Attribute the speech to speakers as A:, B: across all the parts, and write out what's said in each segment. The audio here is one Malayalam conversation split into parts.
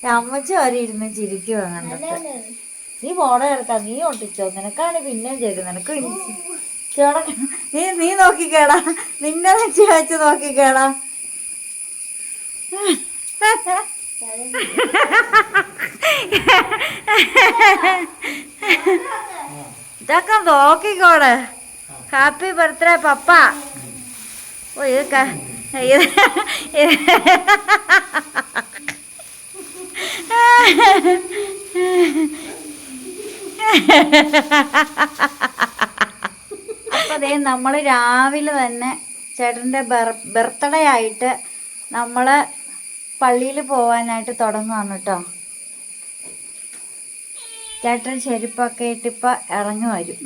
A: അമ്മച്ചി വരെ ഇരുന്ന് ചിരിക്കുവാ കണ്ടിട്ട്. നീ പോടെ കിടക്കാം, നീ ഒട്ടിച്ചോ, നിനക്കാണ് പിന്നെയും ചെയ്തു, നിനക്ക് ചേടാ. നീ നോക്കിക്കേടാ, നിന്നെ വെച്ച് വെച്ച് നോക്കിക്കേടാ. ഇതൊക്കെ നോക്കിക്കോടെ. ഹാപ്പി ബർത്ത്ഡേ പപ്പ. ഓ ഇതൊക്കെ അപ്പൊ അതേ നമ്മൾ രാവിലെ തന്നെ ചേട്ടൻ്റെ ബർത്ത്ഡേ ആയിട്ട് നമ്മൾ പള്ളിയിൽ പോവാനായിട്ട് തുടങ്ങുവാണ് കേട്ടോ. ചേട്ടൻ ചെരുപ്പൊക്കെ ഇട്ടിപ്പോൾ ഇറങ്ങി വരും.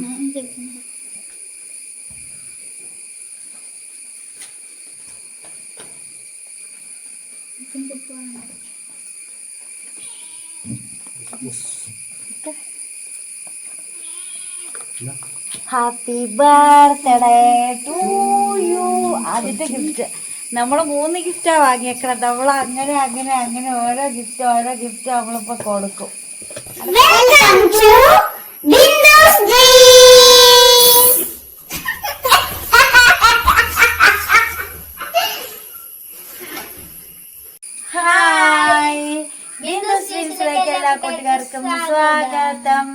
A: Happy birthday to you. ആദ്യത്തെ ഗിഫ്റ്റ് നമ്മൾ 3 ഗിഫ്റ്റാണ് വാങ്ങിയേക്കണം. നമ്മൾ അങ്ങനെ അങ്ങനെ അങ്ങനെ ഓരോ ഗിഫ്റ്റ് നമ്മളിപ്പോൾ കൊടുക്കും. ഹായ്, ബിന്ദുസ് ഡ്രീംസിലേക്ക് എല്ലാ കൂട്ടുകാർക്കും സ്വാഗതം.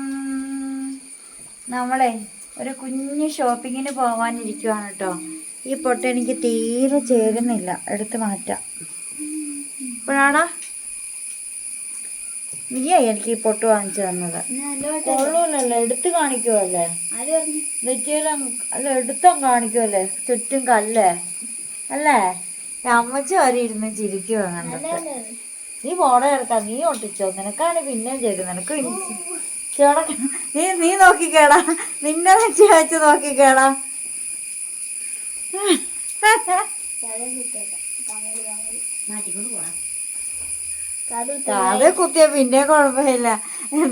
A: നമ്മളെ ഒരു കുഞ്ഞു ഷോപ്പിങ്ങിന് പോവാനിരിക്കുവാണ് കേട്ടോ. ഈ പൊട്ട് എനിക്ക് തീരെ ചേരുന്നില്ല, എടുത്ത് മാറ്റാം. ഇപ്പോഴാണോ നീയാ എനിക്ക് ഈ പൊട്ട് വാങ്ങിച്ചു തന്നത്? കൊള്ളൂലല്ലോ, എടുത്ത് കാണിക്കുമല്ലേ? നെറ്റിയിലും അല്ല എടുത്തും കാണിക്കുമല്ലേ, ചുറ്റും കല്ലേ അല്ലേ? അമ്മച്ചി വരെ ഇരുന്ന് ചിരിക്കുവാ കണ്ടിട്ട്. നീ പോടെ കിടക്കാം, നീ ഒട്ടിച്ചോ, നിനക്കാണ് പിന്നെയും ചെയ്തു, നിനക്ക് ചേടാ. നീ നോക്കിക്കേടാ, നിന്നെ വെച്ച് വെച്ച് നോക്കിക്കേടാ. കാതെ കുത്തിയ പിന്നെ കുഴപ്പമില്ല,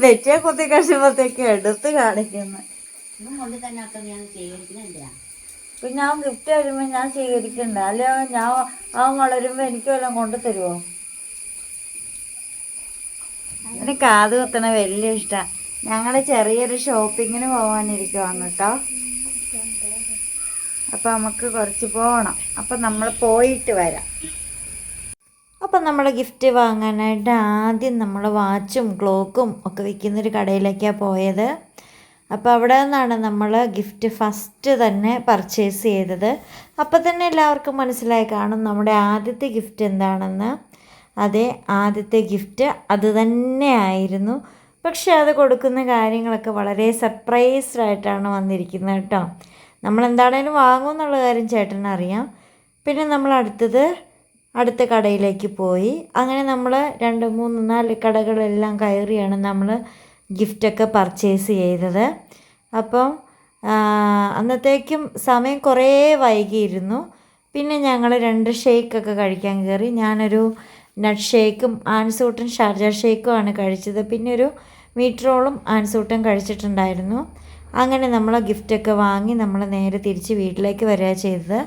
A: വെച്ചേ കുത്തി കഴിയുമ്പോഴത്തേക്ക് എടുത്ത് കാണിക്കുന്നു. പിന്നെ അവൻ ഗിഫ്റ്റ് വരുമ്പോ ഞാൻ സ്വീകരിക്കണ്ട, അല്ലെ? അവൻ വളരുമ്പോ എനിക്ക് വല്ലതും കൊണ്ടു തരുമോ? അതിന് കാത് കുത്തണ വലിയ ഇഷ്ടമാണ്. ഞങ്ങൾ ചെറിയൊരു ഷോപ്പിങ്ങിന് പോകാനിരിക്കുവാണ് കേട്ടോ. അപ്പം നമുക്ക് കുറച്ച് പോകണം. അപ്പം നമ്മൾ പോയിട്ട് വരാം. അപ്പം നമ്മൾ ഗിഫ്റ്റ് വാങ്ങാനായിട്ട് ആദ്യം നമ്മൾ വാച്ചും ക്ലോക്കും ഒക്കെ വിൽക്കുന്നൊരു കടയിലേക്കാണ് പോയത്. അപ്പോൾ അവിടെ നിന്നാണ് നമ്മൾ ഗിഫ്റ്റ് ഫസ്റ്റ് തന്നെ പർച്ചേസ് ചെയ്തത്. അപ്പം തന്നെ എല്ലാവർക്കും മനസ്സിലായി കാണും നമ്മുടെ ആദ്യത്തെ ഗിഫ്റ്റ് എന്താണെന്ന്. അതെ, ആദ്യത്തെ ഗിഫ്റ്റ് അത് തന്നെ ആയിരുന്നു. പക്ഷെ അത് കൊടുക്കുന്ന കാര്യങ്ങളൊക്കെ വളരെ സർപ്രൈസ്ഡ് ആയിട്ടാണ് വന്നിരിക്കുന്നത് കേട്ടോ. നമ്മളെന്താണേലും വാങ്ങുമെന്നുള്ള കാര്യം ചേട്ടനറിയാം. പിന്നെ നമ്മൾ അടുത്ത കടയിലേക്ക് പോയി. അങ്ങനെ നമ്മൾ 2, 3, 4 കടകളെല്ലാം കയറിയാണ് നമ്മൾ ഗിഫ്റ്റൊക്കെ പർച്ചേസ് ചെയ്തത്. അപ്പം അന്നത്തേക്കും സമയം കുറേ വൈകിയിരുന്നു. പിന്നെ ഞങ്ങൾ 2 ഷേക്കൊക്കെ കഴിക്കാൻ കയറി. ഞാനൊരു നട്ട് ഷേക്കും ആൻസൂട്ടൻ ഷാർജ ഷേക്കുമാണ് കഴിച്ചത്. പിന്നെ ഒരു മീറ്റ് റോളും ആൻസൂട്ടൻ കഴിച്ചിട്ടുണ്ടായിരുന്നു. അങ്ങനെ നമ്മൾ ഗിഫ്റ്റൊക്കെ വാങ്ങി നമ്മൾ നേരെ തിരിച്ച് വീട്ടിലേക്ക് വരിക ചെയ്തത്.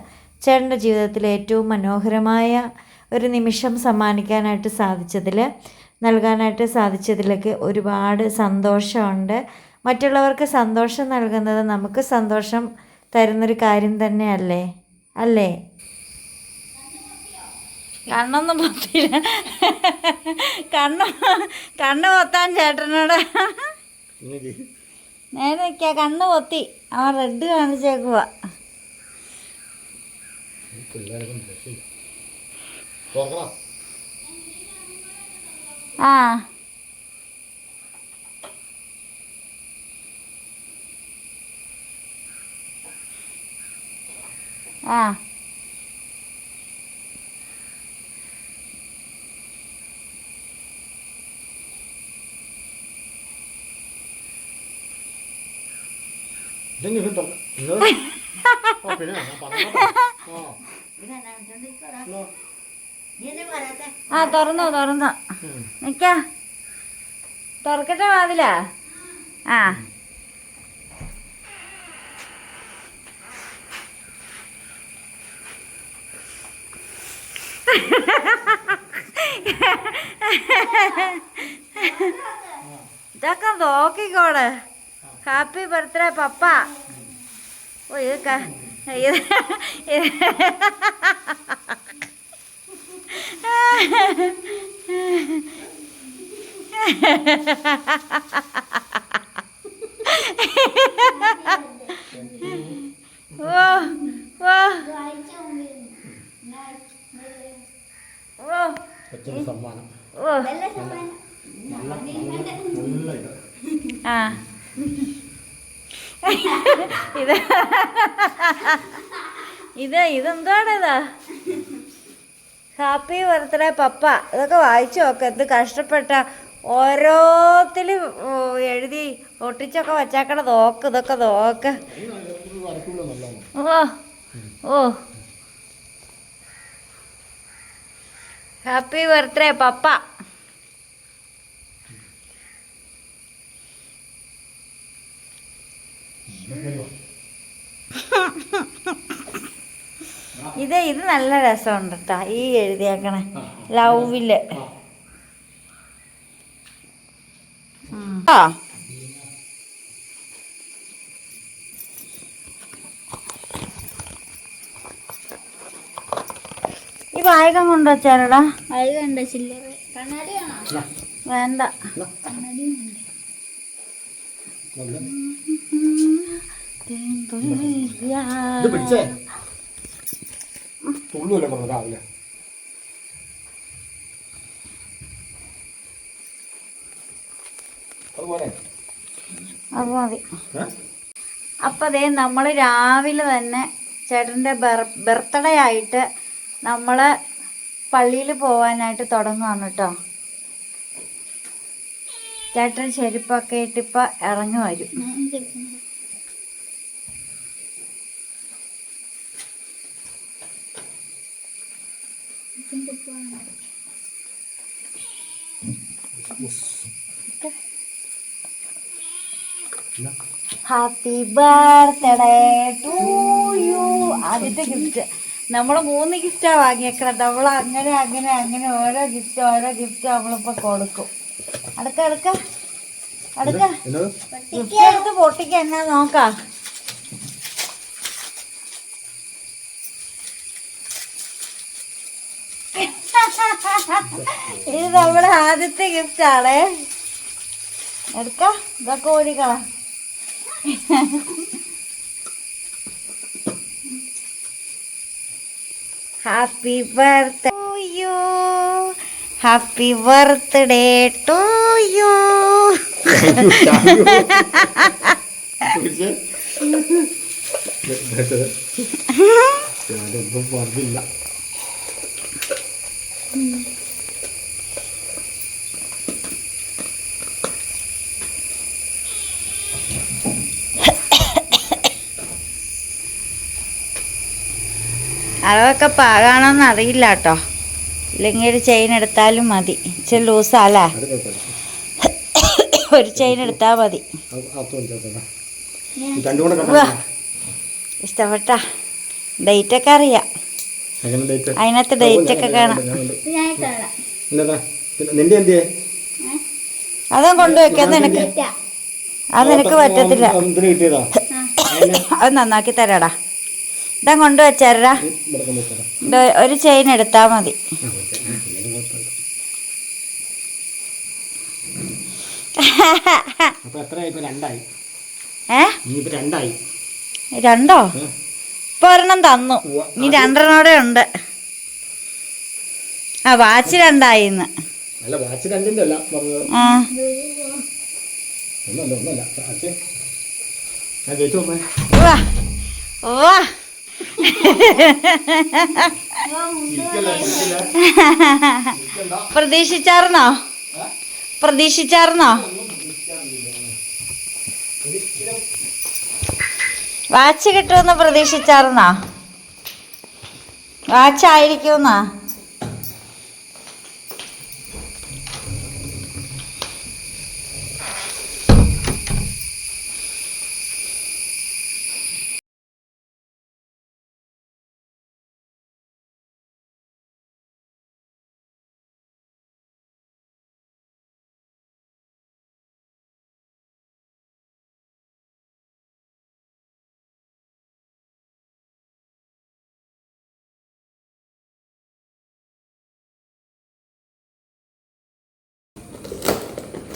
A: ചേട്ടൻ്റെ ജീവിതത്തിലെ ഏറ്റവും മനോഹരമായ ഒരു നിമിഷം സമ്മാനിക്കാനായിട്ട് നൽകാനായിട്ട് സാധിച്ചതിലൊക്കെ ഒരുപാട് സന്തോഷമുണ്ട്. മറ്റുള്ളവർക്ക് സന്തോഷം നൽകുന്നത് നമുക്ക് സന്തോഷം തരുന്നൊരു കാര്യം തന്നെയല്ലേ അല്ലേ? കണ്ണൊന്നും പൊത്തില്ല. കണ്ണ് പൊത്താൻ ചേട്ടനോട് നേരെ നിൽക്കുക. കണ്ണ് പൊത്തി, അവൻ റെഡ് കാണിച്ചേക്കുക. ആ ആ ആ തുറന്നോ നിക്ക, തുറക്കട്ടെ വാതിലാ. ആ ഇതൊക്കെ നോക്കിക്കോട്. ഹാപ്പി ബർത്ത്ഡേ പപ്പ. ഓ ഇത് ഓ ഓ ഓ ആ ഇതെന്താണ് ഇതാ? ഹാപ്പി ബർത്ത്ഡേ പപ്പ. ഇതൊക്കെ വായിച്ചു നോക്ക. എന്ത് കഷ്ടപ്പെട്ട ഓരോത്തിലും എഴുതി ഒട്ടിച്ചൊക്കെ വച്ചാക്കണ നോക്ക്. ഇതൊക്കെ നോക്ക്. ഓ ഓ ഹാപ്പി ബർത്ത്ഡേ പപ്പ. ഇത് നല്ല രസമുണ്ട് കേട്ടോ. ഈ എഴുതിയേക്കണേ ലവില്. ഈ വായകം കൊണ്ടുവച്ചാലടാ.
B: വായകണ്ട ചില്ലറ കണ്ണാടി
A: വേണ്ട. അത് മതി. അപ്പം അതേ നമ്മൾ രാവിലെ തന്നെ ചേട്ടൻ്റെ ബർത്ത്ഡേ ആയിട്ട് നമ്മൾ പള്ളിയിൽ പോകാനായിട്ട് തുടങ്ങുകയാണ് കേട്ടോ. ചേട്ടൻ ചെരുപ്പൊക്കെ ഇട്ടിപ്പോൾ ഇറങ്ങി വരും. Happy birthday to you. ആദ്യത്തെ ഗിഫ്റ്റ് നമ്മൾ 3 ഗിഫ്റ്റാണ് വാങ്ങിയേക്കണം. നമ്മൾ അങ്ങനെ അങ്ങനെ അങ്ങനെ ഓരോ ഗിഫ്റ്റ് നമ്മളിപ്പോൾ കൊടുക്കും. അടുക്ക ഗിഫ്റ്റ് എടുത്ത് പൊട്ടിക്ക. എന്നാ നോക്കാം. ഇത് നമ്മുടെ ആദ്യത്തെ ഗിഫ്റ്റാണേ. എടുക്ക. ഇതൊക്കെ ഓടിക്കള. Happy birthday to you. Happy birthday to you. അളവൊക്കെ പാകാണോന്ന് അറിയില്ല കേട്ടോ. ഇല്ലെങ്കിൽ ഒരു ചെയിൻ എടുത്താലും മതി. ഇച്ചിരി ലൂസാല്ലേ? ഒരു ചെയിൻ എടുത്താൽ മതി. ഇഷ്ടപ്പെട്ട ഡേറ്റൊക്കെ അറിയാം. അതിനകത്ത് ഡേറ്റൊക്കെ കാണാം. അതും കൊണ്ടുവയ്ക്കാൻ നിനക്ക്. അത് നിനക്ക് പറ്റത്തില്ല. അത് നന്നാക്കി തരാടാ. ഇതാ കൊണ്ടുവച്ചാരാ. ഒരു ചെയിൻ എടുത്താൽ മതി. രണ്ടോ? ഇപ്പൊ ഒരെണ്ണം തന്നു. ഇനി 2 ഉണ്ട്. ആ വാച്ച് 2 ഇന്ന്. വാ പ്രതീക്ഷിച്ചാർന്നോ? വാച്ച് കിട്ടുമെന്ന് പ്രതീക്ഷിച്ചാർന്നോ? വാച്ചായിരിക്കുമെന്നാ?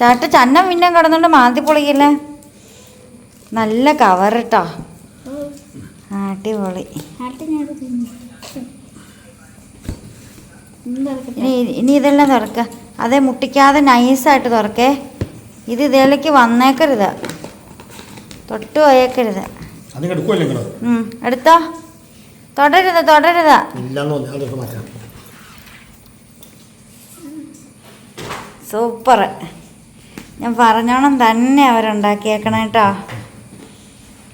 A: ചാട്ട ചന്നം പിന്നെ കിടന്നുകൊണ്ട് മാന്തി പൊളിക്കല്ലേ. നല്ല കവർ കേട്ടോ, അടിപൊളി. ഇനി ഇതെല്ലാം തുറക്ക, അതേ മുട്ടിക്കാതെ നൈസായിട്ട് തുറക്കേ. ഇത് ഇതിലേക്ക് വന്നേക്കരുത്, തൊട്ട് പോയേക്കരുത്. എടുത്തോ, തൊടരുത് തൊടരുത്. സൂപ്പർ, ഞാൻ പറഞ്ഞോണം തന്നെ അവരുണ്ടാക്കിയേക്കണം കേട്ടോ.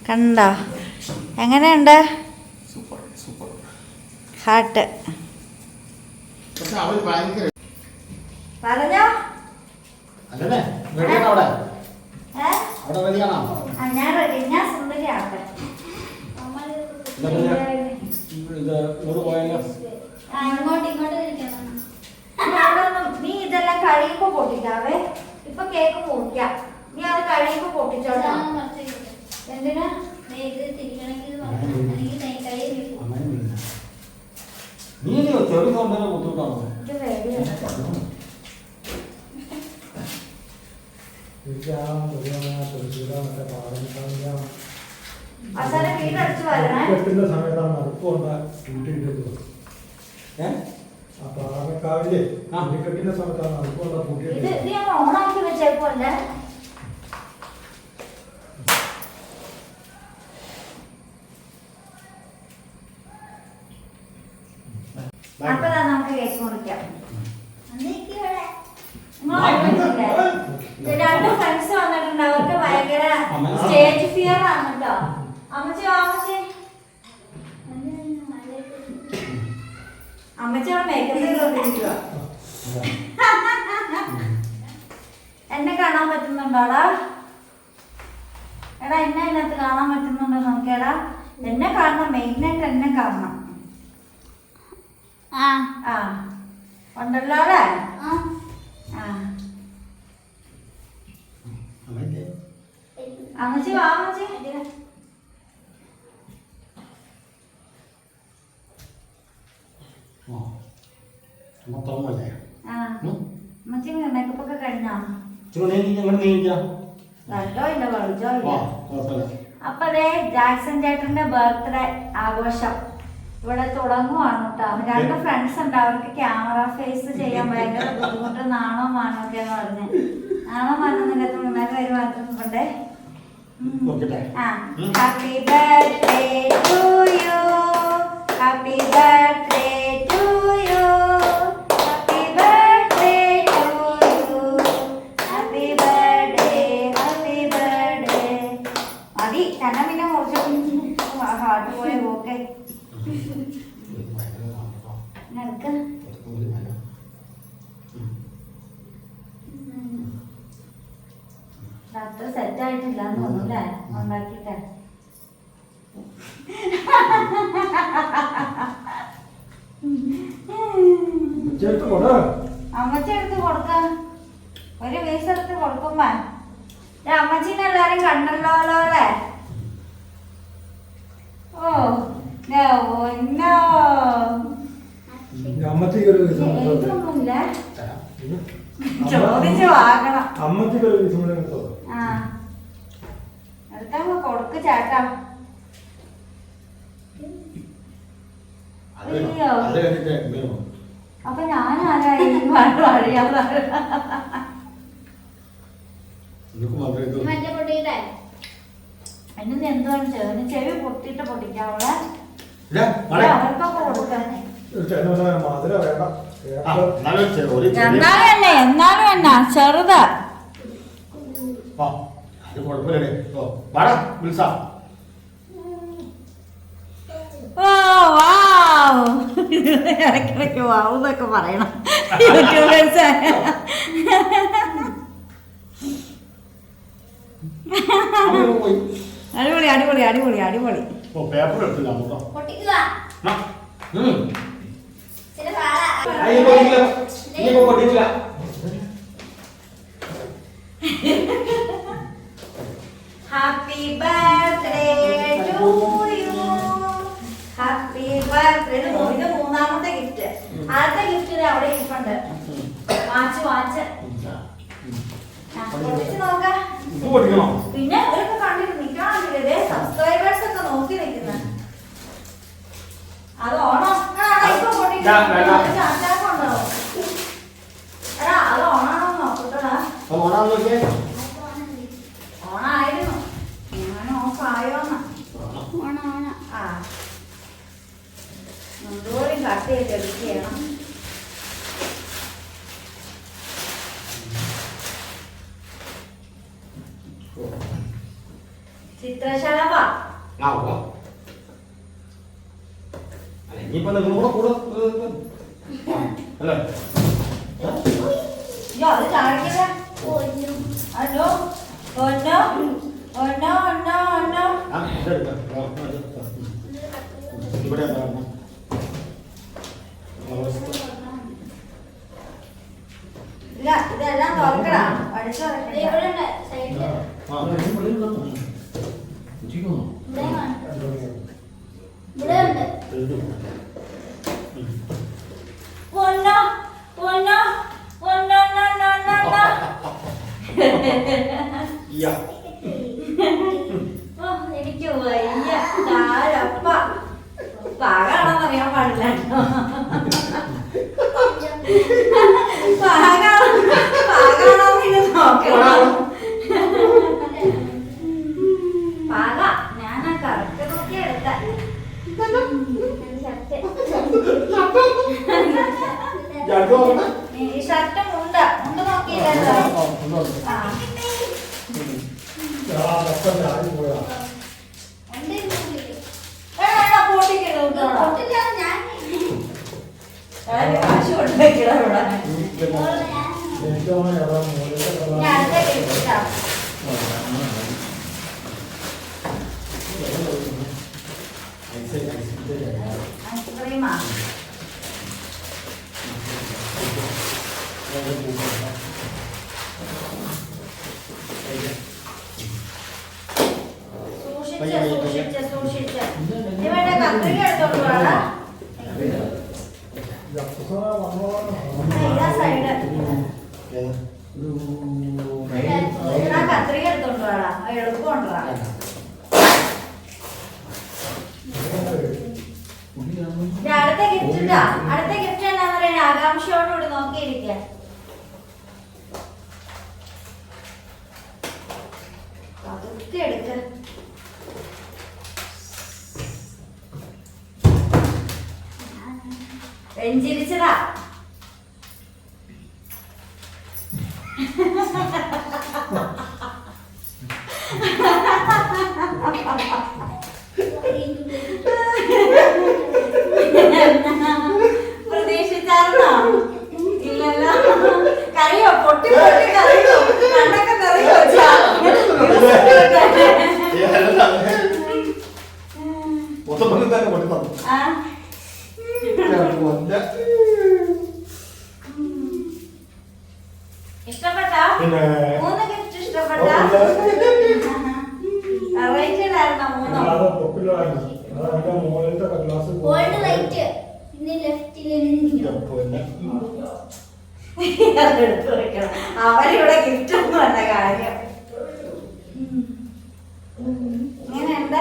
A: കണ്ടോ എങ്ങനെയുണ്ട്? ഹാർട്ട് പറഞ്ഞോ. ഞാൻ റെഡി, ഞാൻ സുന്ദരിയാട്ടെ. നീ ഇതെല്ലാം കഴിയുമ്പോ പൊട്ടിക്കാവേ. ഇപ്പൊ കേക്ക് മുറിക്കാം, നീ അത് കഴിയുമ്പോ പൊട്ടിച്ചോട്ടോ. എന്തിനാ വീടടിച്ചു വരണേ. ഇത് ഞാൻ ഓണാക്കി വെച്ചേക്കുമല്ലേ. അപ്പൊ നമുക്ക് കേക്ക് മുറിക്കാം. രണ്ട് ഫ്രണ്ട്സ് വന്നിട്ടുണ്ട്, അവർക്ക് ഭയങ്കര സ്റ്റേജ് ഫിയർ ആണ് കേട്ടോ. അമ്മച്ചി അമ്മച്ചി അമ്മച്ചി അവിടെ മേക്കപ്പ് ചെയ്തോണ്ടിരിക്കുക. എന്നെ കാണാൻ പറ്റുന്നുണ്ടോടാ? എടാ എന്നെ അതിനകത്ത് കാണാൻ പറ്റുന്നുണ്ടോ നോക്കിയടാ. എന്നെ കാണണം, മെയിനായിട്ട് എന്നെ കാണണം. ആ ഉണ്ടല്ലോ അവിടെ. അമ്മച്ചി വാ അമ്മച്ചി. അമ്മച്ചി മേക്കപ്പ് ഒക്കെ കഴിഞ്ഞോ? വെള്ളോ ഇല്ല വെളിച്ചോ ഇല്ല. അപ്പൊ അതെ ജാക്സൺ ചേട്ടന്റെ ബർത്ത്ഡേ ആഘോഷം ഇവിടെ തുടങ്ങുവാണ് കേട്ടോ. രണ്ട് ഫ്രണ്ട്സ് ഉണ്ട്, അവർക്ക് ക്യാമറ ഫേസ് ചെയ്യാൻ ഭയങ്കര ബുദ്ധിമുട്ട്, നാണോ മാനോ ഒക്കെയാന്ന് പറഞ്ഞ്. നാണോ മാനൊന്നുമില്ല, 3 പേര് മാത്രം പോണ്ടേ. Happy birthday to you, happy birthday to you, happy birthday to you, happy birthday, happy birthday. മതി തന്നെ പിന്നെ കുറച്ച് ഹാർട്ട് പോയ ഓക്കെ. അത്ര സെറ്റ് ആയിട്ടില്ല തോന്നുന്നല്ലേ ഉണ്ടാക്കിട്ട്. അമ്മച്ചി എടുത്ത് കൊടുക്ക, ഒരു പീസ് എടുത്ത് കൊടുക്കുമ്പോ. അമ്മച്ചീനെ എല്ലാരും കണ്ടല്ലോ അല്ലേ? ഓ നോ ഒന്നുമില്ല, ചോദിച്ചു വാങ്ങണം. എടുത്താ കൊടുക്ക് ചേട്ടാ. അയ്യോ അപ്പൊ ഞാനാരായി അറിയാതെ അതിന് എന്താണ് ചേർന്ന് ചെവി പൊട്ടിട്ട് പൊട്ടിക്കാവളെ. അവർക്കൊക്കെ കൊടുക്കാനേ എന്നാലും എന്നാ ചെറുതാ. ഇടയ്ക്കിടയ്ക്ക് വാവെന്നൊക്കെ പറയണം യൂട്യൂബേഴ്സ്. അടിപൊളി അടിപൊളി അടിപൊളി അടിപൊളി. Happy birthday to you, happy birthday. ഇത് 3ാമത്തെ ഗിഫ്റ്റ്. ആദ്യത്തെ ഗിഫ്റ്റ് അവിടെ ഇരിപ്പുണ്ട്, വാച്ച് വാച്ച്. പൊട്ടിച്ച് നോക്കാം.
C: ഉപ്പ് പൊട്ടിക്കണോ?
A: പിന്നെ അവരൊക്കെ കണ്ടിട്ട് നിൽക്കാണ്ടില്ലേ, സബ്സ്ക്രൈബേഴ്സ് ഒക്കെ നോക്കി നിൽക്കുന്നത്. അത് ഓണം ഇപ്പൊ പൊട്ടിക്കുന്നുണ്ടോ? എടാ അത് ഓണാണോ നോക്കട്ടടാ.
C: ഓണാന്ന് നോക്കിയേ.
A: ഓണായിരുന്നു, ഞാൻ ഓഫ് ആയോന്ന്. ആ എന്തോരം കട്ട് ചെയ്ത് എടുക്കുകയാണ്. ചിത്രശലഭ
C: ഇനിയിപ്പോ നിങ്ങളുടെ കൂടെ അല്ലേ?
A: അത് കാണിക്കില്ല. ഹലോ ഒന്നോ ഒന്നോ ഒന്നോ ഒന്നോ
C: ഇവിടെ
A: ഇല്ല, ഇതെല്ലാം തുറക്കടാ. പഠിച്ചു ഒന്നോ ഒന്നോ ഒന്നോ എനിക്ക് വയ്യ. താരപ്പ പാകാണെന്ന് അറിയാൻ പാടില്ല. പാകാണോന്ന് നോക്കണം. പാക ഞാനാ കറക്റ്റ് നോക്കി എടുത്ത. ഈ ഷർട്ട് മുണ്ട് നോക്കിയില്ലല്ലോ. കാശ് കൊണ്ടുവയ്ക്കടാ ഇവിടെ. ഞാൻ അടുത്ത കേൾപ്പിട്ടാ. ഐസ്ക്രീമാ സൂക്ഷിച്ച് ഇവിടെ കത്രിക എടുത്തോണ്ട് പോടാ. സൈഡ് കത്രിക എടുത്തോണ്ട് പോടാ, എളുപ്പമുണ്ടാ. അടുത്ത ഗിഫ്റ്റ് ഇട്ടാ. അടുത്ത ഗിഫ്റ്റ് എന്നാന്ന് പറയുന്നത് ആകാംക്ഷയോടുകൂടി നോക്കിയിരിക്കുക. അതൊക്കെ എടുക്ക. വെഞ്ചിരിച്ചതാ. പ്രതീക്ഷിച്ചായിരുന്നോ? ഇല്ലല്ലോ. കറിയോ? പൊട്ടി പൊട്ടി കറിയോ? കണ്ണൊക്കെ നിറയോ? ഇഷ്ടപ്പെട്ടോ? 3 ഗിഫ്റ്റ് ഇഷ്ടപ്പെട്ടോ? റേറ്റഡ് ആയിരുന്നോ 3? അവരിവിടെ ഗിഫ്റ്റ് ഒന്നും അല്ല കാര്യം. ഇങ്ങനെയുണ്ട്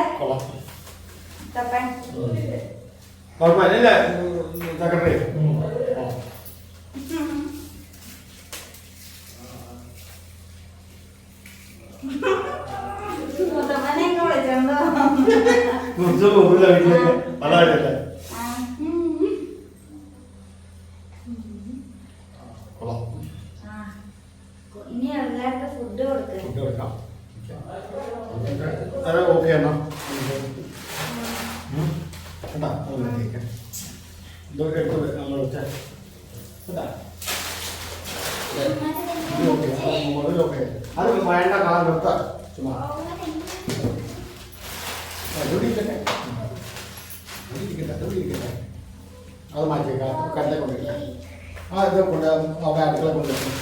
A: മുതമനെ വിളിച്ചോ.
C: അതായിട്ടല്ലേ
A: ഇനി എല്ലാവർക്കും ഫുഡ് കൊടുക്കാം.
C: ഓക്കെ എന്നാ ഇതൊക്കെ എടുത്ത് നമ്മൾ അത് വേണ്ട കളർ നിർത്താം. ചുമ്മാ അത് മാറ്റിയേക്കാം. കല്ലെ കൊണ്ടിരിക്കാം. ആ ഇത് കൊണ്ട് അവിടെ അടുക്കള കൊണ്ടിരിക്കും.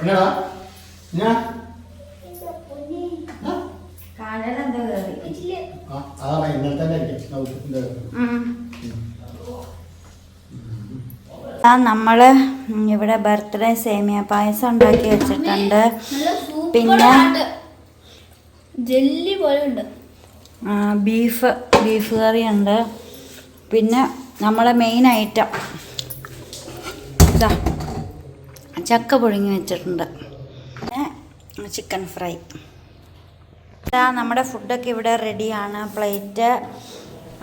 C: എന്നടാ ഞാൻ
A: കാലിലെന്തോ കയറി.
C: അതാണ് ഇന്നലെ തന്നെ
A: നമ്മൾ ഇവിടെ ബർത്ത്ഡേ സേമിയ പായസം ഉണ്ടാക്കി വെച്ചിട്ടുണ്ട്. പിന്നെ
B: ജെല്ലി പോലെ ഉണ്ട്.
A: ബീഫ് കറി ഉണ്ട്. പിന്നെ നമ്മളെ മെയിൻ ഐറ്റം ഇതാ ചക്ക പുഴുങ്ങി വെച്ചിട്ടുണ്ട്. പിന്നെ ചിക്കൻ ഫ്രൈ. ഇതാ നമ്മുടെ ഫുഡൊക്കെ ഇവിടെ റെഡിയാണ്. പ്ലേറ്റ്,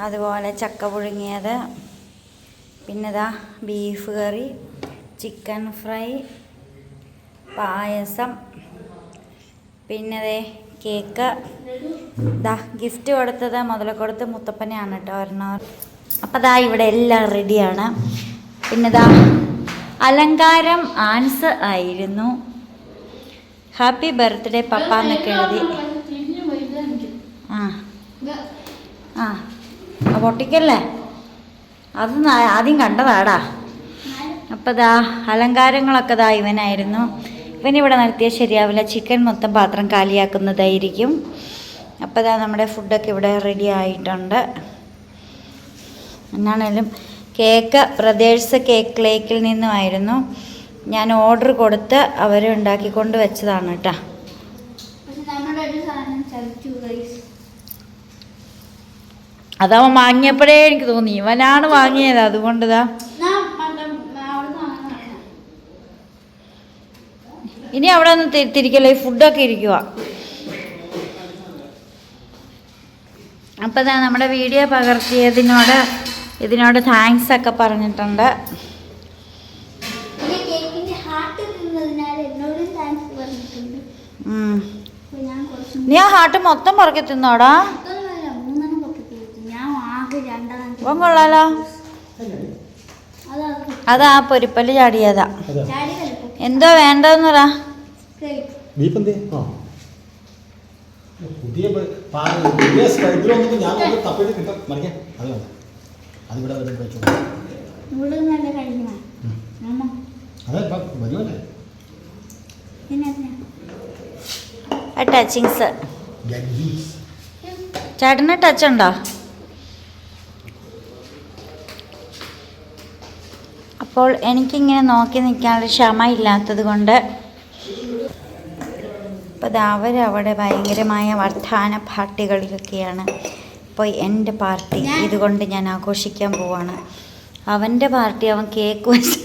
A: അതുപോലെ ചക്ക പുഴുങ്ങിയത്, പിന്നെ ഇതാ ബീഫ് കറി, ചിക്കൻ ഫ്രൈ, പായസം, പിന്നെ ദേ കേക്ക്. ഇതാ ഗിഫ്റ്റ് കൊടുത്തത് മുതലക്കൊടുത്ത് മുത്തപ്പനെയാണ് കേട്ടോ ഒരെണ്ണം. അപ്പം ദാ ഇവിടെ എല്ലാം റെഡിയാണ്. പിന്നെ ദാ അലങ്കാരം ആൻസ് ആയിരുന്നു. ഹാപ്പി ബർത്ത്ഡേ പപ്പ എന്നൊക്കെ എഴുതി. ആ പൊട്ടിക്കല്ലേ, അത് ആദ്യം കണ്ടതാടാ. അപ്പം ദാ അലങ്കാരങ്ങളൊക്കെ ദാ ഇവനായിരുന്നു. ഇവനിവിടെ നിർത്തിയാൽ ശരിയാവില്ല, ചിക്കൻ മൊത്തം പാത്രം കാലിയാക്കുന്നതായിരിക്കും. അപ്പോൾ ദാ നമ്മുടെ ഫുഡൊക്കെ ഇവിടെ റെഡി ആയിട്ടുണ്ട്. എന്നാണേലും കേക്ക് ബ്രദേഴ്സ് കേക്ക് ലേക്കിൽ നിന്നുമായിരുന്നു. ഞാൻ ഓർഡർ കൊടുത്ത് അവർ ഉണ്ടാക്കിക്കൊണ്ട് വെച്ചതാണ് കേട്ടോ. അതവൻ വാങ്ങിയപ്പോഴേ എനിക്ക് തോന്നി ഇവനാണ് വാങ്ങിയത്, അതുകൊണ്ട് ഇതാ. ഇനി അവിടെ ഒന്ന് തിരിക്കല്ലേ, ഈ ഫുഡൊക്കെ ഇരിക്കുക. അപ്പം ഇതാ നമ്മുടെ വീഡിയോ പകർത്തിയതിനോട് ഇതിനോട് താങ്ക്സ് ഒക്കെ പറഞ്ഞിട്ടുണ്ട്. നീ ആ ഹാർട്ട് മൊത്തം പുറകെ തിന്നോടാ. ഇപ്പം കൊള്ളാലോ. അതാ പൊരിപ്പല് ചാടിയതാ. എന്തോ വേണ്ടെന്ന് പറ. ടച്ചിങ്സ് ചേട്ടന് ടച്ച് ഉണ്ടോ? അപ്പോൾ എനിക്കിങ്ങനെ നോക്കി നിൽക്കാനുള്ള ക്ഷമ ഇല്ലാത്തത് കൊണ്ട് അപ്പോൾ അവരവിടെ ഭയങ്കരമായ വർദ്ധാന പാർട്ടികളിലൊക്കെയാണ്. അപ്പോൾ എൻ്റെ പാർട്ടി ഇതുകൊണ്ട് ഞാൻ ആഘോഷിക്കാൻ പോവാണ്. അവൻ്റെ പാർട്ടി അവൻ കേക്ക് വെച്ച്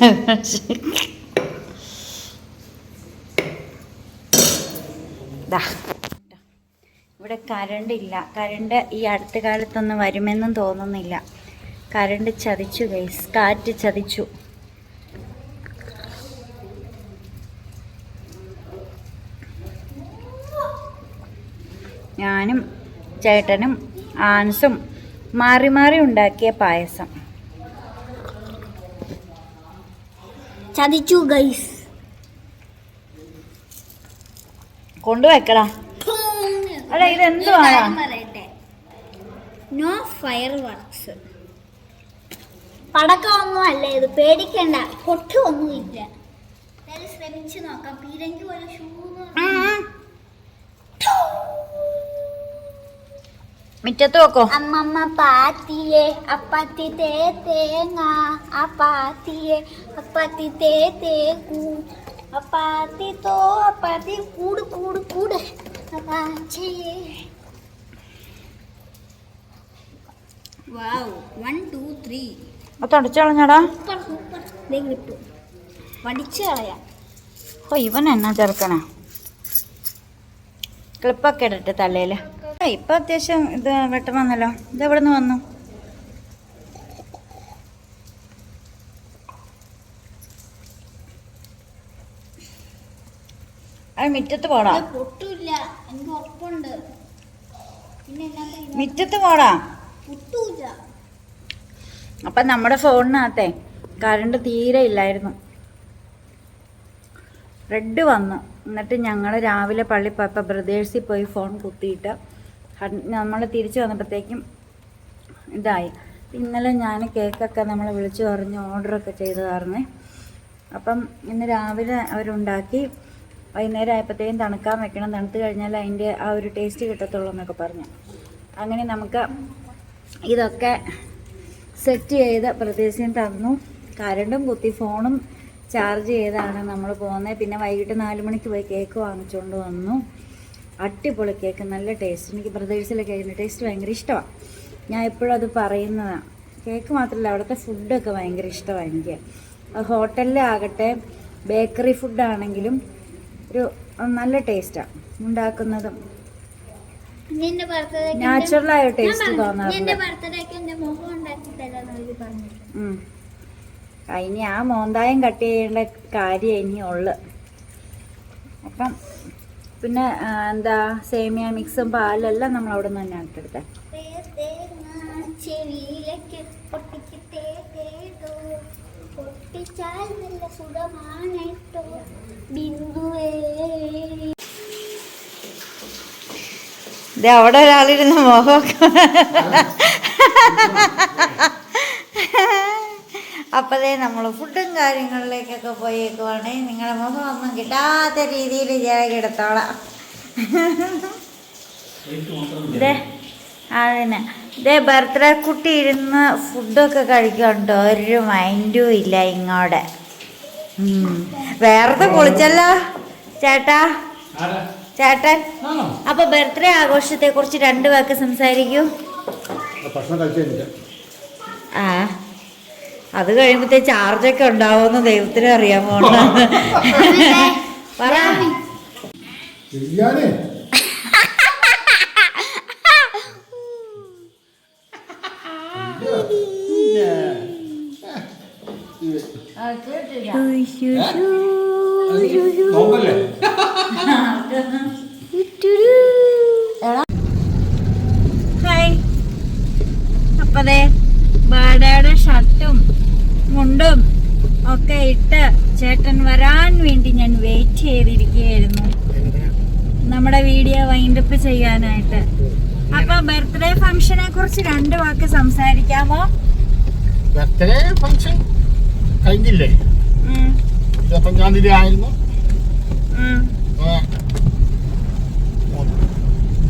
A: ഇവിടെ കറണ്ട് ഇല്ല. കറണ്ട് ഈ അടുത്ത കാലത്തൊന്നും വരുമെന്നും തോന്നുന്നില്ല. കറണ്ട് ചതിച്ചു ഗൈസ്, കാറ്റ് ചതിച്ചു. ഞാനും ചേട്ടനും ആൻസും മാറി മാറി ഉണ്ടാക്കിയ പായസം.
B: ചതിച്ചു ഗൈസ്.
A: കൊണ്ടുവെക്കടാ. അല്ല ഇതെന്തുവാണ്?
B: No fireworks. പടക്കമൊന്നും അല്ല ഇത്, പേടിക്കണ്ട. പൊട്ടൊന്നുമില്ല. ശ്രമിച്ചു നോക്കാം. പീരങ്കി പോലെ
A: മിറ്റത്ത് വെക്കോ.
B: അമ്മമ്മ പാത്തിയെ അപ്പാത്തി തേ തേങ്ങ, അപ്പാത്തിയെ അപ്പാത്തി തേ തേക്കൂ, അപ്പാത്തി തോ അപ്പാത്തി കൂട് കൂട് കൂട് അപ്പാച്ചയെ. വാവ് 1 2 3.
A: അത് അടിച്ചു കളഞ്ഞടാ.
B: Super super. ദേ കിട്ടു. വടിച്ചു കളയാം.
A: ഓ ഇവൻ എന്നാ ചെറുക്കനാ. ക്ലിപ്പൊക്കെ ഇടട്ടെ തലയിൽ. ഇപ്പം അത്യാവശ്യം ഇത് വെട്ടം വന്നല്ലോ. ഇത് എവിടെ നിന്ന് വന്നു? അത് മിറ്റത്ത് പോടാ.
B: പൊട്ടില്ല, എനിക്ക് ഉറപ്പുണ്ട്. പിന്നെ
A: മിറ്റത്ത് പോടാ.
B: പൊട്ടൂല.
A: അപ്പം നമ്മുടെ ഫോണിനകത്തെ കറണ്ട് തീരെ ഇല്ലായിരുന്നു. റെഡ് വന്നു. എന്നിട്ട് ഞങ്ങൾ രാവിലെ പള്ളി പോയപ്പോൾ ബ്രദേഴ്സിൽ പോയി ഫോൺ കുത്തിയിട്ട് നമ്മൾ തിരിച്ചു വന്നപ്പോഴത്തേക്കും ഇതായി. ഇന്നലെ ഞാൻ കേക്കൊക്കെ നമ്മൾ വിളിച്ചു പറഞ്ഞ് ഓർഡറൊക്കെ ചെയ്തതായിരുന്നേ. അപ്പം ഇന്ന് രാവിലെ അവരുണ്ടാക്കി വൈകുന്നേരം ആയപ്പോഴത്തേക്കും തണുക്കാൻ വെക്കണം, തണുത്ത് കഴിഞ്ഞാൽ അതിൻ്റെ ആ ഒരു ടേസ്റ്റ് കിട്ടത്തുള്ളൂ എന്നൊക്കെ പറഞ്ഞു. അങ്ങനെ നമുക്ക് ഇതൊക്കെ സെറ്റ് ചെയ്ത് പ്രത്യേകിച്ചും തന്നു. കരണ്ടും കുത്തി ഫോണും ചാർജ് ചെയ്താണ് നമ്മൾ പോകുന്നത്. പിന്നെ വൈകിട്ട് 4 മണിക്ക് പോയി കേക്ക് വാങ്ങിച്ചുകൊണ്ട് വന്നു. അടിപൊളി കേക്ക്, നല്ല ടേസ്റ്റ്. എനിക്ക് ബ്രദേഴ്സിലെ കേക്കിൻ്റെ ടേസ്റ്റ് ഭയങ്കര ഇഷ്ടമാണ്. ഞാൻ എപ്പോഴും അത് പറയുന്നതാണ്. കേക്ക് മാത്രമല്ല, അവിടുത്തെ ഫുഡൊക്കെ ഭയങ്കര ഇഷ്ടമാണ് എനിക്ക്. ഹോട്ടലിലാകട്ടെ ബേക്കറി ഫുഡാണെങ്കിലും ഒരു നല്ല ടേസ്റ്റാണ് ഉണ്ടാക്കുന്നതും.
B: നിന്റെ ബർത്ത്ഡേക്ക്
A: നാച്ചുറലായ ടേസ്റ്റ് തോന്നാറുണ്ട്.
B: നിന്റെ ബർത്ത്ഡേക്ക് എന്റെ മുഖം ഉണ്ടാക്കി തരാന്ന് അവര് പറഞ്ഞു.
A: ഇനി ആ മോന്തായം കട്ട് ചെയ്യേണ്ട കാര്യം ഇനി ഉള്ളു. അപ്പം പിന്നെ എന്താ സേമിയ മിക്സും പാലെല്ലാം നമ്മൾ അവിടെ നിന്ന് തന്നെ ഇട്ടെടുത്തേ.
B: ചെവിയിലേക്ക് പൊട്ടിച്ചാൽ നല്ല സുഖമാണേട്ടോ ബിന്ദുവേ.
A: അവിടെ ഒരാളിരുന്ന മുഖമൊക്കെ. അപ്പോഴേ നമ്മൾ ഫുഡും കാര്യങ്ങളിലേക്കൊക്കെ പോയേക്കുവാണെങ്കിൽ നിങ്ങളുടെ മുഖമൊന്നും കിട്ടാത്ത രീതിയിൽ ഞാൻ കിടത്തോളാം. അതിന് ഇതേ ബർത്ത്ഡേ കുട്ടി ഇരുന്ന് ഫുഡൊക്കെ കഴിക്കുന്നുണ്ടോ, ഒരു മൈൻഡും ഇല്ല ഇങ്ങോട്ട്. വേറെ പൊളിച്ചല്ലോ ചേട്ടൻ. അപ്പൊ ബർത്ത്ഡേ ആഘോഷത്തെ കുറിച്ച് 2 വാക്ക് സംസാരിക്കൂ. അത് കഴിയുമ്പത്തേ ചാർജൊക്കെ ഉണ്ടാവുമെന്ന് ദൈവത്തിന് അറിയാമോ. പറ. ഹായ്. അപ്പതേ ബാഡയുടെ ഷർട്ടും മുണ്ടും ഒക്കെ ഇട്ട് ചേട്ടൻ വരാൻ വേണ്ടി ഞാൻ വെയിറ്റ് ചെയ്തിരിക്കുകയായിരുന്നു നമ്മുടെ വീഡിയോ വൈൻഡപ്പ് ചെയ്യാനായിട്ട്. അപ്പൊ ബർത്ത്ഡേ ഫംഗ്ഷനെ കുറിച്ച് 2 വാക്ക് സംസാരിക്കാമോ?
C: ബർത്ത്ഡേ ഫംഗ്ഷൻ കഴിഞ്ഞില്ലേ? 25-ാം തീയതി ആയിരുന്നു.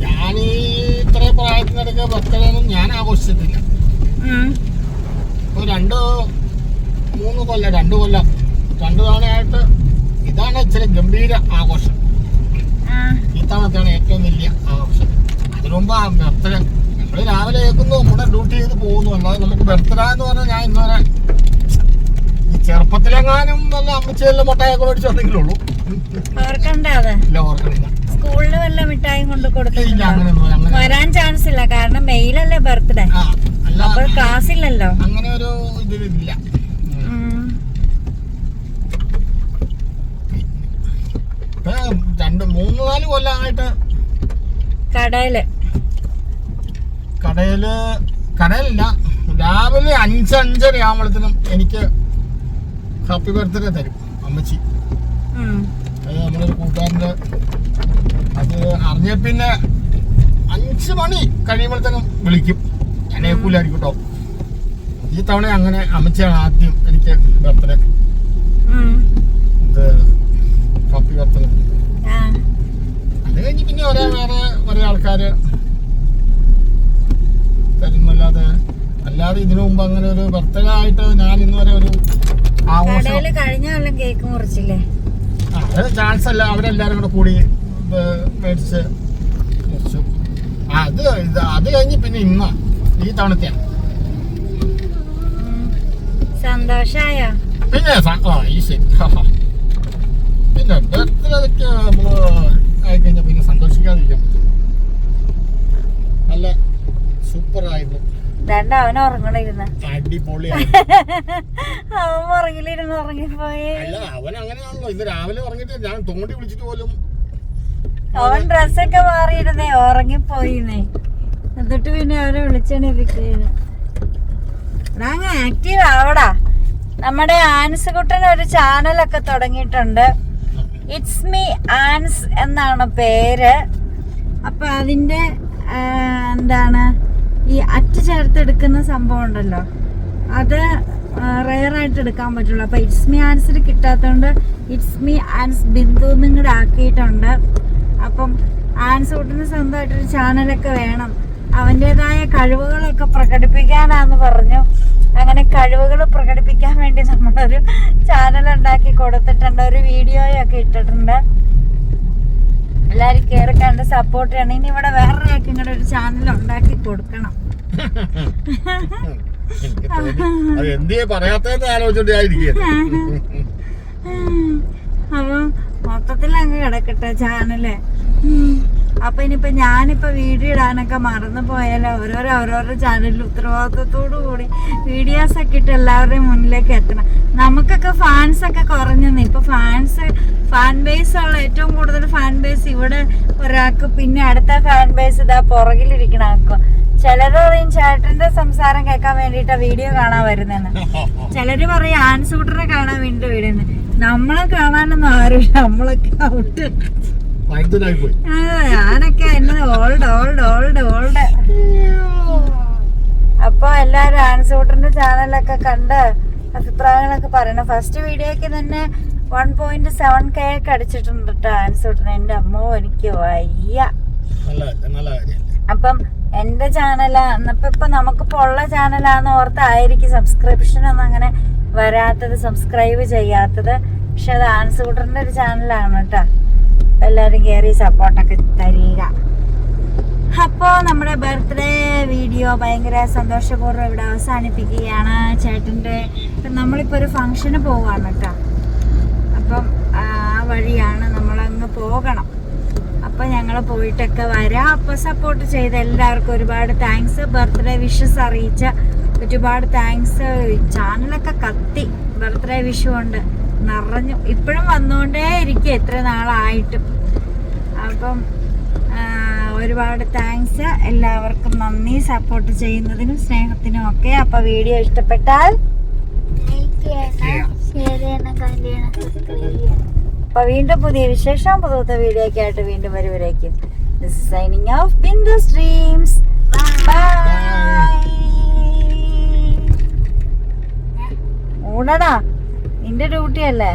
C: ഞാൻ ഇത്ര പ്രായത്തിനിടയ്ക്ക് ബർത്ത്ഡേ ഒന്നും ഞാൻ ആഘോഷിച്ചിട്ടില്ല. ഇപ്പോൾ 2 കൊല്ലം 2 തവണയായിട്ട് ഇതാണ് ഇച്ചിരി ഗംഭീര ആഘോഷം. ഈ തവണത്താണ് ഏറ്റവും വലിയ ആഘോഷം. അതിനു മുമ്പ് ബർത്ത്ഡേ നമ്മൾ രാവിലെ കേൾക്കുന്നു, നമ്മുടെ ഡ്യൂട്ടി ചെയ്ത് പോകുന്നു. അല്ലാതെ നമുക്ക് ബർത്ത്ഡേ എന്ന് പറഞ്ഞാൽ ഞാൻ ഇന്നുവരെ ഈ ചെറുപ്പത്തിലെങ്ങാനും നല്ല അമ്മച്ചെല്ലാം മുട്ടായൊക്കെ മേടിച്ചു വന്നെങ്കിലേ ഉള്ളൂ. ഇല്ല, ഓർക്കണില്ല.
A: സ്കൂളിൽ വല്ല മിഠായി കൊണ്ട് കൊടുത്തില്ല. വരാൻ ചാൻസ് ഇല്ല, കാരണം മെയിലല്ലേ ബർത്ത്ഡേ. അപ്പോൾ ക്ലാസ് ഇല്ലല്ലോ.
C: അങ്ങനെ ഒരു ഇതിലില്ല. ഇപ്പൊ 2-3-4 കൊല്ലമായിട്ട് കടയിലില്ല. രാവിലെ 5-5:30 ആവുമ്പോഴത്തേനും എനിക്ക് ഹാപ്പി ബർത്ത്ഡേ തരും അമ്മച്ചി. അത് നമ്മളൊരു കൂട്ടുകാരൻ്റെ, അത് അറിഞ്ഞ പിന്നെ 5 മണി കഴിയുമ്പോഴത്തേനും വിളിക്കും. ഞാൻ ഏക്കൂലായിരിക്കും കേട്ടോ. ഈ തവണ അങ്ങനെ അമ്മച്ചിയാണ് ആദ്യം എനിക്ക് ബർത്ത്ഡേ ഇത് ഹാപ്പി ബർത്ത്ഡേ. അത് കഴിഞ്ഞ് പിന്നെ വേറെ ആൾക്കാര് തരുന്നല്ലാതെ അല്ലാതെ ഇതിനു മുമ്പ് അങ്ങനെ ഒരു ബർത്ത്ഡേ ആയിട്ട് ഞാൻ ഇന്നുവരെ ഒരു ആഘോഷം.
A: കഴിഞ്ഞ കൊല്ലം കേക്ക് മുറിച്ചില്ലേ?
C: അത് ചാൻസ് അല്ല, അവരെല്ലാരും കൂടെ കൂടി മേടിച്ച് മുറിച്ചു. അത് കഴിഞ്ഞ് പിന്നെ ഈ തവണത്തെയാണ്.
A: സന്തോഷായ
C: പിന്നെ ഈ ശരി. പിന്നെ ബർത്ത്ഡേക്ക് നമ്മള് ആയിക്കഴിഞ്ഞാൽ പിന്നെ സന്തോഷിക്കാതിരിക്കാൻ പറ്റും. നല്ല സൂപ്പറായിരുന്നു.
A: അവൻ ഉറങ്ങണിരുന്ന
C: അടിപൊളിയായിരുന്നു.
A: അവൻ ഉറങ്ങിലിരുന്ന് ഉറങ്ങിപ്പോയി.
C: അല്ല, അവൻ അങ്ങനെയാണല്ലോ. ഇന്ന് രാവിലെ ഉറങ്ങിട്ട് ഞാൻ തോണ്ടി വിളിച്ചിട്ട് പോലും
A: അവൻ ഡ്രസ്സൊക്കെ മാറിയിരുന്നേ, ഉറങ്ങിപ്പോയിന്നേ. എന്നിട്ട് പിന്നെ അവനെ വിളിച്ചെണീപ്പിക്കുന്നു. അങ്ങ് ആക്റ്റീവ് ആവടാ. നമ്മുടെ ആൻസുകുട്ടൻ ഒരു ചാനലൊക്കെ തുടങ്ങിയിട്ടുണ്ട്. ഇറ്റ്സ് മീ ആൻസ് എന്നാണ് പേര്. അപ്പൊ അതിന്റെ എന്താണ് ഈ അറ്റ് ചേർത്തെടുക്കുന്ന സംഭവം ഉണ്ടല്ലോ, അത് റെയറായിട്ട് എടുക്കാൻ പറ്റുള്ളൂ. അപ്പോൾ ഇറ്റ്സ് മീ ആൻസിൽ കിട്ടാത്തതുകൊണ്ട് ഇറ്റ്സ് മീ ആൻസ് ബിന്ദു എന്നും കൂടെ ആക്കിയിട്ടുണ്ട്. അപ്പം ആൻസൂട്ടിന് സ്വന്തമായിട്ടൊരു ചാനലൊക്കെ വേണം, അവൻ്റേതായ കഴിവുകളൊക്കെ പ്രകടിപ്പിക്കാനാന്ന് പറഞ്ഞു. അങ്ങനെ കഴിവുകൾ പ്രകടിപ്പിക്കാൻ വേണ്ടി നമ്മളൊരു ചാനൽ ഉണ്ടാക്കി കൊടുത്തിട്ടുണ്ട്, ഒരു വീഡിയോയൊക്കെ ഇട്ടിട്ടുണ്ട്. എല്ലാവരും കയറി കണ്ട് സപ്പോർട്ട് ചെയ്യണം. ഇനി ഇവിടെ വേറൊരാൾക്ക് ഇങ്ങോട്ട് ഒരു ചാനൽ ഉണ്ടാക്കി കൊടുക്കണം. അപ്പൊ മൊത്തത്തിൽ അങ്ങ് കിടക്കട്ടെ ചാനല്. അപ്പൊ ഇനിയിപ്പോ ഞാനിപ്പോ വീഡിയോ ഇടാനൊക്കെ മറന്നു പോയാലോ, ഓരോരോ ചാനലിൽ ഉത്തരവാദിത്തത്തോടു കൂടി വീഡിയോസ് ഒക്കെ ഇട്ട് എല്ലാവരുടെയും മുന്നിലേക്ക് എത്തണം. നമുക്കൊക്കെ ഫാൻസ് ഒക്കെ കുറഞ്ഞു. ഇപ്പൊ ഫാൻ ബേസ് ഉള്ള ഏറ്റവും കൂടുതൽ ഫാൻ ബേസ് ഇവിടെ ഒരാൾക്ക്, പിന്നെ അടുത്ത ഫാൻ ബേസ് ഇതാ പുറകിലിരിക്കണ ആക്കുക. ചിലര് പറയും ചേട്ടന്റെ സംസാരം കേൾക്കാൻ വേണ്ടിട്ടാ വീഡിയോ കാണാൻ വരുന്നെന്ന്, ചിലര് പറയും ആൻസൂട്ടറെ കാണാൻ വേണ്ടി വീടുന്ന്. നമ്മളെ കാണാനൊന്നും ആരുമില്ല, നമ്മളൊക്കെ ഔട്ട്. ഞാനൊക്കെ എന്നത് ഓൾഡ്. അപ്പൊ എല്ലാരും ആൻസൂട്ടറിന്റെ ചാനലൊക്കെ കണ്ട് അഭിപ്രായങ്ങളൊക്കെ പറയണം. ഫസ്റ്റ് വീഡിയോക്ക് തന്നെ 1.7K ഒക്കെ അടിച്ചിട്ടുണ്ട് കേട്ടോ ആൻസൂട്ടറിന്. എന്റെ അമ്മോ എനിക്ക് വയ്യ. അപ്പം എന്റെ ചാനലാ ഇപ്പൊ നമുക്കിപ്പോ ഉള്ള ചാനലാന്ന് ഓർത്തായിരിക്കും സബ്സ്ക്രിപ്ഷനൊന്നും അങ്ങനെ വരാത്തത്, സബ്സ്ക്രൈബ് ചെയ്യാത്തത്. പക്ഷെ അത് ആൻസൂട്ടറിന്റെ ഒരു ചാനലാണ് കേട്ടോ. എല്ലാവരും കയറി സപ്പോർട്ടൊക്കെ തരിക. അപ്പോൾ നമ്മുടെ ബർത്ത്ഡേ വീഡിയോ ഭയങ്കര സന്തോഷപൂർവ്വം ഇവിടെ അവസാനിപ്പിക്കുകയാണ്. ചേട്ടൻ്റെ നമ്മളിപ്പോൾ ഒരു ഫംഗ്ഷന് പോവുകയാണ് കേട്ടോ. അപ്പം ആ വഴിയാണ് നമ്മളങ്ങ് പോകണം. അപ്പം ഞങ്ങൾ പോയിട്ടൊക്കെ വരാം. അപ്പോൾ സപ്പോർട്ട് ചെയ്ത എല്ലാവർക്കും ഒരുപാട് താങ്ക്സ്. ബർത്ത്ഡേ വിഷസ് അറിയിച്ച ഒരുപാട് താങ്ക്സ്. ചാനലൊക്കെ കത്തി ബർത്ത്ഡേ വിഷ് കൊണ്ട് നിറഞ്ഞു. ഇപ്പോഴും വന്നുകൊണ്ടേ ഇരിക്കും എത്ര നാളായിട്ടും. അപ്പം ഒരുപാട് താങ്ക്സ് എല്ലാവർക്കും. നന്ദി സപ്പോർട്ട് ചെയ്യുന്നതിനും സ്നേഹത്തിനും ഒക്കെ. അപ്പോൾ വീഡിയോ ഇഷ്ടപ്പെട്ടാൽ അപ്പോൾ വീണ്ടും പുതിയ വിശേഷം പുതുത്ത വീഡിയോ ഒക്കെ ആയിട്ട് വീണ്ടും വരുവരേക്കും. This is signing off Bindu's dreams. Bye. ഊണടാ, നിന്റെ ഡ്യൂട്ടി അല്ലേ?